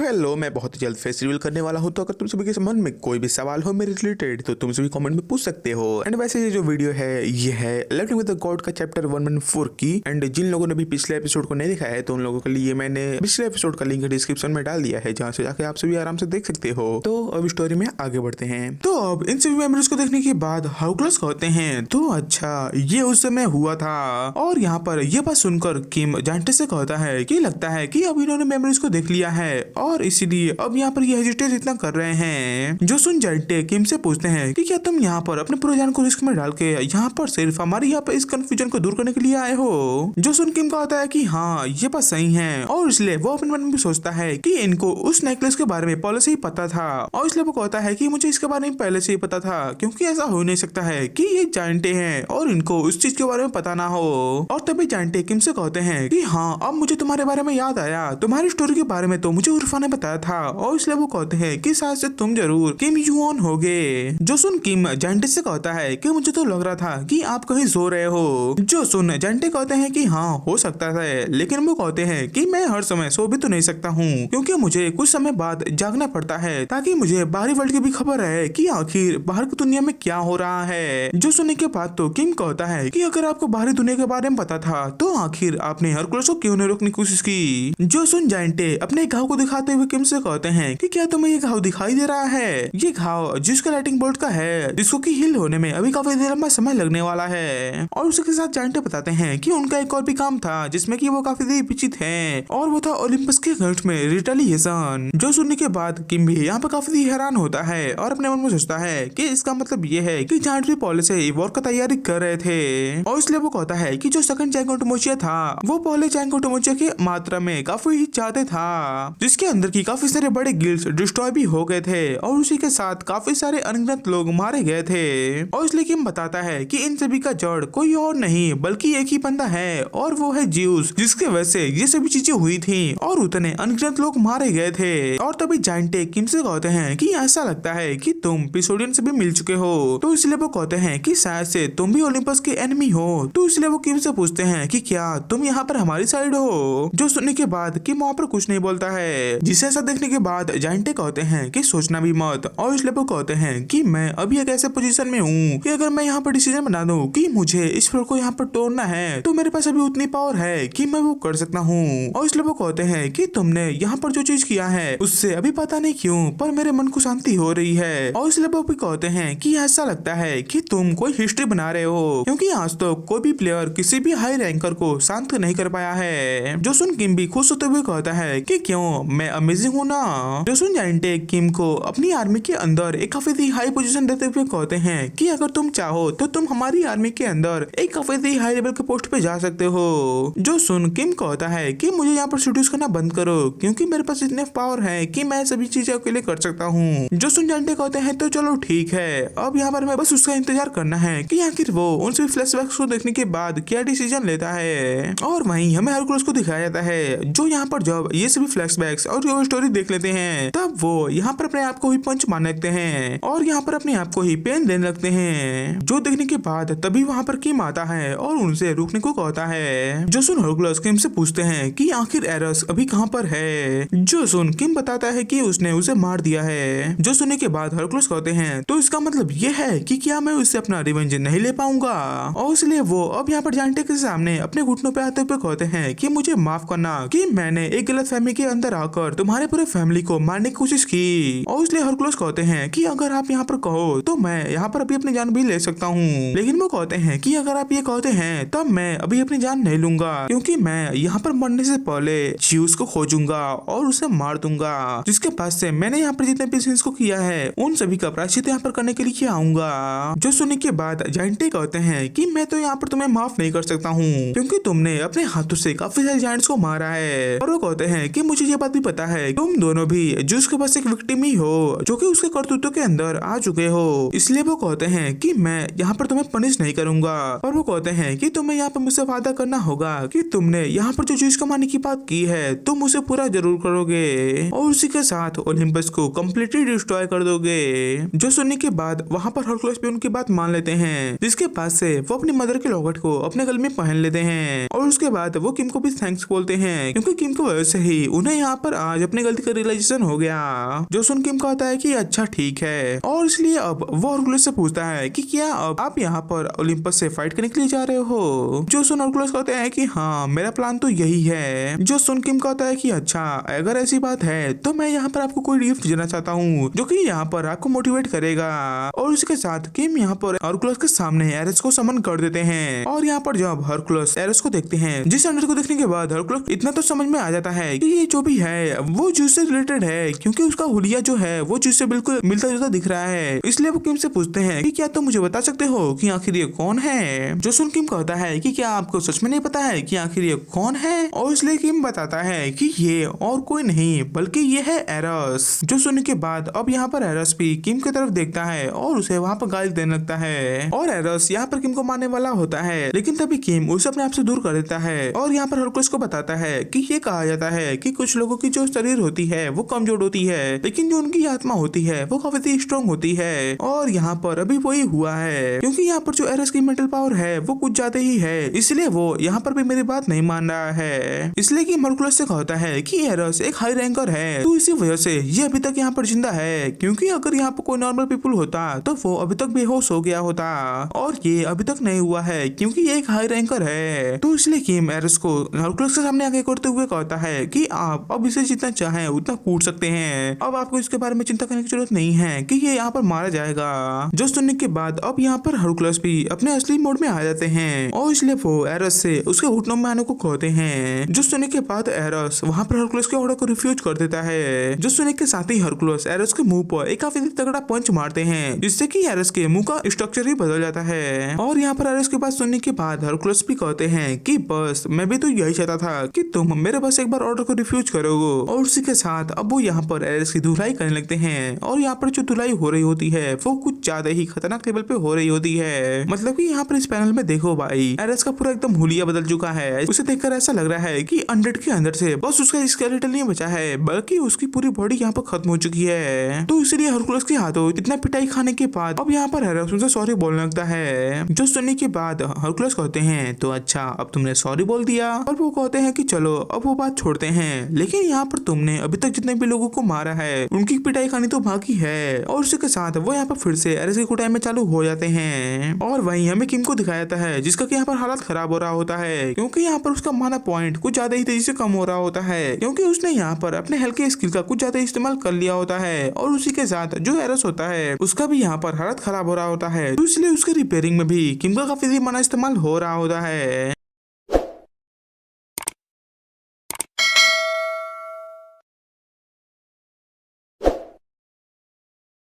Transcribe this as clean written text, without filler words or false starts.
Hello, मैं बहुत ही जल्द फेस रिवील करने वाला हूँ। तो अगर तुम सभी के मन में कोई भी सवाल हो मेरे रिलेटेड तो तुम सभी कमेंट में पूछ सकते हो। एंड वैसे ये जो वीडियो है ये है लिविंग विद द गॉड का चैप्टर 114 की। एंड जिन लोगों ने भी पिछले एपिसोड को नहीं देखा है तो उन लोगों के लिए मैंने पिछले एपिसोड का लिंक डिस्क्रिप्शन में डाल दिया है, जहाँ से जाके आप सभी आराम से देख सकते हो। तो अब स्टोरी में आगे बढ़ते हैं। तो अब इन सभी मेमोरीज को देखने के बाद हाउक्लस कहते हैं तो अच्छा ये उस समय हुआ था। और यहाँ पर ये बात सुनकर किम जानटे से कहता है कि लगता है कि अब इन्होंने मेमोरीज को देख लिया है और इसीलिए अब यहाँ पर ये हेजिटेट इतना कर रहे हैं। जो सुन जानटे किम से पूछते हैं कि क्या तुम यहाँ पर अपने पूरे जान को रिस्क में डाल के यहाँ पर सिर्फ हमारी यहाँ पर इस कंफ्यूजन को दूर करने के लिए आए हो। जो सुन किम कहता है कि हाँ ये बात सही है और इसलिए वो अपने मन में भी सोचता है कि इनको उस नेकलेस के बारे में पहले से ही पता था और इसलिए वो कहता है कि मुझे इसके बारे में पहले से ही पता था, क्योंकि ऐसा हो नहीं सकता है कि ये जानते हैं और इनको उस चीज के बारे में पता ना हो। और तभी जानटे किम से कहते हैं कि हाँ अब मुझे तुम्हारे बारे में याद आया, तुम्हारी स्टोरी के बारे में तो मुझे उर्फा ने बताया था और इसलिए वो कहते हैं कि शायद से तुम जरूर किम यून होगे। जो सुन किम जानटे से कहता है कि मुझे तो लग रहा था कि आप कहीं सो रहे हो। जो सुन जानटे कहते हैं कि हाँ हो सकता है, लेकिन वो कहते हैं कि मैं हर समय सो भी तो नहीं सकता हूँ, क्योंकि मुझे कुछ समय बाद जागना पड़ता है ताकि मुझे बाहरी वर्ल्ड की भी खबर रहे कि आखिर बाहर की दुनिया में क्या हो रहा है। जो सुनने के बाद तो किम कहता है कि अगर आपको बाहरी दुनिया के बारे में पता था तो आखिर आपने हरकुलस को क्यों नहीं रोकने की कोशिश की। जो सुन जानटे अपने घाव को दिखाते हुए किम से कहते हैं कि क्या तुम्हें ये घाव दिखाई दे रहा है। ये घाव जिसका लाइटिंग बोल्ट का है, जिसको की हिल होने में अभी काफी देर लंबा समय लगने वाला है। और उसके साथ जानटे बताते हैं कि उनका एक और भी काम था जिसमें कि वो काफी देर पीछित हैं और वो था ओलंपस के घाट में रिटेलिएशन। जो सुनने के बाद किम भी यहाँ पर काफी हैरान होता है और अपने मन में सोचता है कि इसका मतलब ये है कि जानटे भी पहले से वॉर का तैयारी कर रहे थे। और इसलिए वो कहता है कि जो सेकंड जैंगो टोमोचिया था वो पहले जैंगो टोमोचिया की मात्रा में काफी ही ज्यादा था, जिसके अंदर की काफी सारे बड़े गिल्ड्स डिस्ट्रॉय भी हो गए थे और उसी के साथ काफी सारे अनगिनत लोग मारे गए थे। और इसलिए किम बताता है कि इन सभी का जड़ कोई और नहीं बल्कि एक ही बंदा है और वो है ज्यूस, जिसके वजह से ये सभी चीजें हुई थी और उतने अनगिनत लोग मारे गए थे। और तभी जानटे किम से कहते हैं कि ऐसा लगता है कि तुम पिसोडियन से भी मिल चुके हो, तो इसलिए वो कहते हैं कि शायद से तुम भी ओलंपस के एनिमी हो। तो इसलिए वो किम से पूछते हैं कि क्या तुम यहाँ पर हमारी साइड हो। जो सुनने के बाद किम वहाँ पर कुछ नहीं बोलता है, जिसे ऐसा देखने के बाद जानटे कहते हैं कि सोचना भी मत। और इसलिए वो कहते हैं कि मैं अभी एक ऐसे पोजीशन में हूँ कि अगर मैं यहाँ पर डिसीजन बना दूँ कि मुझे इस फ्लोर को यहाँ पर तोड़ना है तो मेरे पास अभी उतनी पावर है कि मैं वो कर सकता हूँ। और इसलिए वो कहते हैं कि तुमने यहाँ पर जो चीज किया है उससे अभी पता नहीं क्यों पर मेरे मन को शांति हो रही है। और इसलिए वो भी कहते हैं कि ऐसा लगता है कि तुम कोई हिस्ट्री बना रहे हो, क्योंकि आज तो कोई भी प्लेयर किसी भी हाई रैंकर को शांत नहीं कर पाया है। जो सुन किम भी खुश होते हुए कहता है कि क्यों मैं अमेजिंग हूँ ना। जो सुन जानटे किम को अपनी आर्मी के अंदर एक काफी हाई पोजीशन देते हुए कहते हैं कि अगर तुम चाहो तो तुम हमारी आर्मी के अंदर एक काफी हाई लेवल के पोस्ट पे जा सकते हो। जो सुन किम कहता है कि मुझे यहाँ पर सीड्यूस करना बंद करो, क्योंकि मेरे पास इतने पावर है कि मैं सभी चीजें अकेले कर सकता हूँ। जो सुन जानटे कहते हैं तो चलो ठीक है, अब यहाँ पर मैं बस उसका इंतजार करना है कि आखिर वो उन सभी फ्लैशबैक्स को देखने के बाद क्या डिसीजन लेता है। और वहीं हमें हरकुलस को दिखाया जाता है, जो यहाँ पर जब ये सभी फ्लैशबैक्स और जो स्टोरी देख लेते हैं तब वो यहाँ पर अपने आप को ही पंच मारने लगते हैं और यहाँ पर अपने आप को ही पेन देने लगते हैं। जो देखने के बाद तभी वहाँ पर किम आता है और उनसे रुकने को कहता है। जो सुन हरकुलस किम से पूछते हैं कि आखिर एरस अभी कहाँ पर है। जो सुन किम बताता है कि उसने उसे मार दिया है। जो सुनने के बाद हरकुलस कहते हैं तो इसका मतलब ये है कि क्या मैं उससे अपना रिवेंज नहीं ले पाऊंगा। और इसलिए वो अब यहाँ पर जानटे के सामने अपने घुटनों पे आते हुए कहते हैं कि मुझे माफ करना कि मैंने एक गलत फहमी के अंदर आकर तुम्हारे पूरे फैमिली को मारने की कोशिश की। और इसलिए हरकुलस कहते हैं कि अगर आप यहाँ पर कहो तो मैं यहाँ पर अभी अपनी जान भी ले सकता हूँ, लेकिन वो कहते हैं कि अगर आप ये कहते हैं तब मैं अभी अपनी जान नहीं लूंगा, क्योंकि मैं यहाँ पर मरने से पहले ज्यूस को खोजूंगा और उसे मार दूंगा, जिसके पास से मैंने यहाँ पर जितने बिजनेस को किया है उन सभी का प्रायश्चित यहाँ पर करने के लिए आऊंगा। जो सुनने के बाद जानटे कहते हैं कि मैं तो यहाँ पर तुम्हें माफ नहीं कर सकता हूँ, क्योंकि तुमने अपने हाथों से काफी सारे जायंट्स को मारा है। और वो कहते हैं कि मुझे ये बात भी पता है तुम दोनों भी ज्यूस के पास एक विक्टिम ही हो जो कि उसके करतूतों के अंदर आ चुके हो, इसलिए वो कहते हैं कि मैं यहाँ पर तुम्हें पनिश नहीं करूंगा। और वो कहते हैं कि तुम्हें यहाँ पर मुझसे वादा करना होगा कि तुमने यहाँ पर जो चीज कमाने की बात की है तुम उसे पूरा जरूर करोगे और उसी के साथ ओलंपस को कम्प्लीटली डिस्ट्रॉय कर दोगे। जो सुनने के बाद वहाँ पर हरकुलस भी उनकी बात मान लेते हैं, जिसके पास से वो अपनी मदर के लॉकेट को अपने गले में पहन लेते हैं और उसके बाद वो किम को भी थैंक्स बोलते हैं, क्योंकि किम की वजह से ही उन्हें यहाँ पर आज अपनी गलती का रियलाइजेशन हो गया। जो सुन किम कहता है कि अच्छा ठीक है, और इसलिए अब वो हरकुलस से पूछता है कि क्या अब आप यहाँ पर ओलंपस से फाइट करने के लिए जा रहे हो। जो सुन हरकुलस कहते हैं कि हाँ मेरा प्लान तो यही है। जो सुन किम कहता है कि अच्छा अगर ऐसी बात है तो मैं यहाँ पर आपको कोई गिफ्ट देना चाहता हूँ जो कि यहाँ पर आपको मोटिवेट करेगा। और उसके साथ किम यहाँ पर हरकुलस के सामने एरेस को समन कर देते हैं। और यहाँ पर जब हरकुलस एरेस को देखते हैं, जिस अंडर को देखने के बाद हरकुलस इतना तो समझ में आ जाता है कि ये जो भी है वो जूस से रिलेटेड है, क्योंकि उसका हुलिया जो है वो जूस से बिल्कुल मिलता जुलता दिख रहा है। इसलिए वो किम से पूछते हैं कि क्या तुम मुझे बता सकते हो कि आखिर ये कौन है। जो सुन किम कहता है कि क्या आपको सच में नहीं पता है कि आखिर ये कौन है। और इसलिए किम बताता है कि ये और कोई नहीं बल्कि ये है एरस। जो सुनने के बाद अब यहाँ पर एरस भी किम की तरफ देखता है और उसे वहाँ पर गाली देने लगता है। और एरस यहाँ पर किम को मारने वाला होता है, लेकिन तभी किम उसे अपने आप से दूर कर देता है। और यहाँ पर हरकुलस को बताता है कि ये कहा जाता है कि कुछ लोगों की जो शरीर होती है वो कमजोर होती है, लेकिन जो उनकी आत्मा होती है वो काफी स्ट्रॉन्ग होती है। और यहाँ पर अभी वही हुआ है, क्योंकि यहाँ पर जो एरस की मेंटल पावर है वो कुछ ज्यादा ही है, इसलिए वो यहाँ पर भी मेरी बात नहीं मान रहा है। इसलिए कि हरकुलस से कहता है कि एरस एक हाई रैंकर है, तो इसी वजह से ये अभी तक यहाँ पर जिंदा है, क्योंकि अगर यहाँ पर कोई नॉर्मल पीपल होता तो वो अभी तक बेहोश हो गया होता, और ये अभी तक नहीं हुआ है क्योंकि ये एक हाई रैंकर है। तो इसलिए किम एरस को हरकुलस के सामने आगे करते हुए कहता है कि आप अब इसे जितना चाहें उतना कूट सकते हैं, अब आपको इसके बारे में चिंता करने की जरूरत नहीं है कि ये यहाँ पर मारा जाएगा। जो सुनने के बाद अब यहाँ पर हरकुलस भी अपने असली मोड में आ जाते हैं, और इसलिए वो एरस से उसके घुटनों में आने को कहते हैं। जो सुनने के बाद एरस वहाँ पर हरकुलस के ऑर्डर को रिफ्यूज कर देता है। जो सुनने के साथ ही हरकुलस एरस के मुंह पर एक काफी तगड़ा पंच मारते हैं, जिससे कि एरस के मुंह का स्ट्रक्चर ही बदल जाता है। और यहाँ पर एरस के बात सुनने के बाद हरकुलस भी कहते हैं कि बस मैं भी तो यही चाहता था कि तुम मेरे बस एक बार ऑर्डर को रिफ्यूज करोगे। और उसी के साथ अब वो यहाँ पर एरस की धुलाई करने लगते हैं, और यहाँ पर जो धुलाई हो रही होती है वो कुछ ज्यादा ही खतरनाक लेवल पे हो रही होती है। मतलब कि यहाँ पर इस पैनल में देखो भाई, एरस का पूरा एकदम हुलिया बदल चुका है। उसे देखकर ऐसा लग रहा है कि अनडेड के अंदर से बस उसका स्केलेटन नहीं बचा है, बल्कि उसकी पूरी बॉडी यहाँ पर खत्म हो चुकी है। तो इसलिए हरकुलस के हाथों इतना पिटाई खाने के बाद अब यहाँ पर एरस उनसे सॉरी बोलने लगता है। जो सुनने के बाद हरकुलस कहते हैं तो अच्छा अब तुमने सॉरी बोल दिया, और वो कहते हैं कि चलो अब वो बात छोड़ते हैं, लेकिन यहाँ पर तुमने अभी तक जितने भी लोगों को मारा है उनकी पिटाई खानी तो बाकी है। और उसी के साथ वो यहाँ पर फिर से एरस की कुटाई में चालू हो जाते हैं। और वहीं हमें किम को दिखाया जाता है, जिसका कि यहाँ पर हालत खराब हो रहा होता है, क्योंकि यहाँ पर उसका माना पॉइंट कुछ ज्यादा ही तेजी से कम हो रहा होता है, क्योंकि उसने यहाँ पर अपने हल्के स्किल का कुछ ज्यादा इस्तेमाल कर लिया होता है। और उसी के साथ जो एरस होता है उसका भी यहाँ पर हालत खराब हो रहा होता है, तो इसलिए उसके रिपेयरिंग में भी किम का काफी माना इस्तेमाल हो रहा होता है।